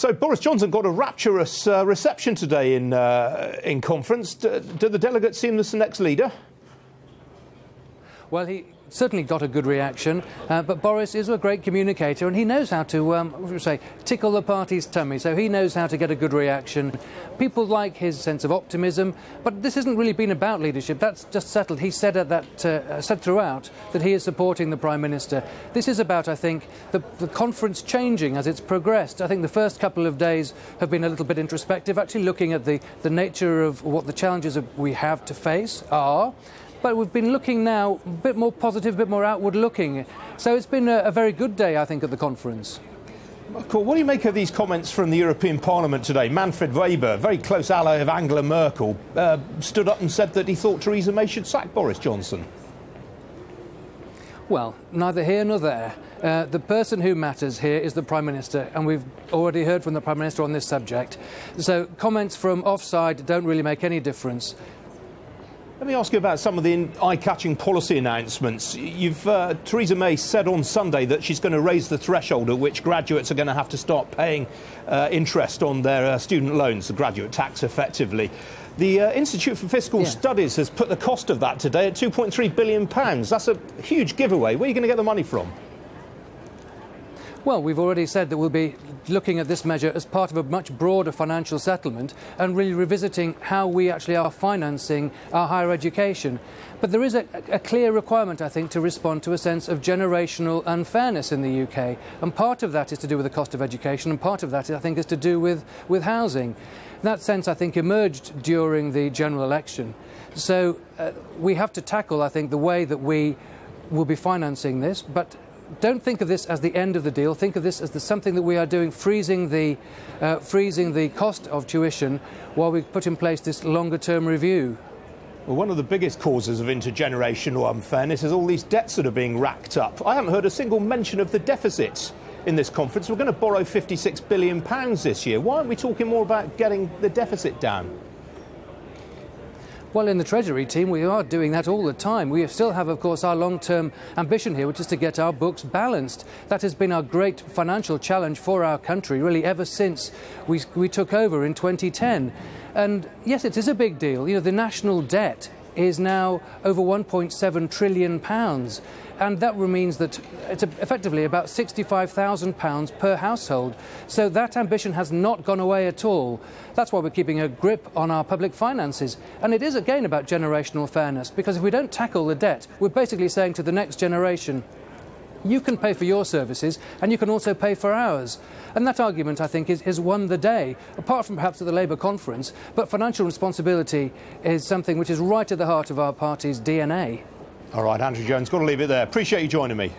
So Boris Johnson got a rapturous reception today in conference. Do the delegates see him as the next leader? Well, he certainly got a good reaction, but Boris is a great communicator and he knows how to, tickle the party's tummy, so he knows how to get a good reaction. People like his sense of optimism, but this hasn't really been about leadership. That's just settled. He said said throughout that he is supporting the Prime Minister. This is about, I think, the conference changing as it's progressed. I think the first couple of days have been a little bit introspective, actually looking at the nature of what the challenges we have to face are. But we've been looking now a bit more positive, a bit more outward looking. So it's been a very good day, I think, at the conference. Cool. What do you make of these comments from the European Parliament today? Manfred Weber, very close ally of Angela Merkel, stood up and said that he thought Theresa May should sack Boris Johnson. Well, neither here nor there. The person who matters here is the Prime Minister, and we've already heard from the Prime Minister on this subject. So comments from offside don't really make any difference. Let me ask you about some of the eye-catching policy announcements. Theresa May said on Sunday that she's going to raise the threshold at which graduates are going to have to start paying interest on their student loans, the graduate tax effectively. The Institute for Fiscal Studies has put the cost of that today at £2.3 billion. That's a huge giveaway. Where are you going to get the money from? Well, we've already said that we'll be looking at this measure as part of a much broader financial settlement and really revisiting how we actually are financing our higher education. But there is a clear requirement, I think, to respond to a sense of generational unfairness in the UK. And part of that is to do with the cost of education, and part of that, I think, is to do with housing. That sense, I think, emerged during the general election. So we have to tackle, I think, the way that we will be financing this, but don't think of this as the end of the deal. Think of this as something that we are doing, freezing the cost of tuition while we put in place this longer-term review. Well, one of the biggest causes of intergenerational unfairness is all these debts that are being racked up. I haven't heard a single mention of the deficits in this conference. We're going to borrow £56 billion this year. Why aren't we talking more about getting the deficit down? Well, in the Treasury team, we are doing that all the time. We still have, of course, our long-term ambition here, which is to get our books balanced. That has been our great financial challenge for our country, really, ever since we took over in 2010. And yes, it is a big deal. You know, the national debt is now over £1.7 trillion. And that means that it's effectively about £65,000 per household. So that ambition has not gone away at all. That's why we're keeping a grip on our public finances. And it is, again, about generational fairness, because if we don't tackle the debt, we're basically saying to the next generation, you can pay for your services and you can also pay for ours. And that argument, I think, has won the day, apart from perhaps at the Labour conference. But financial responsibility is something which is right at the heart of our party's DNA. All right, Andrew Jones, got to leave it there. Appreciate you joining me.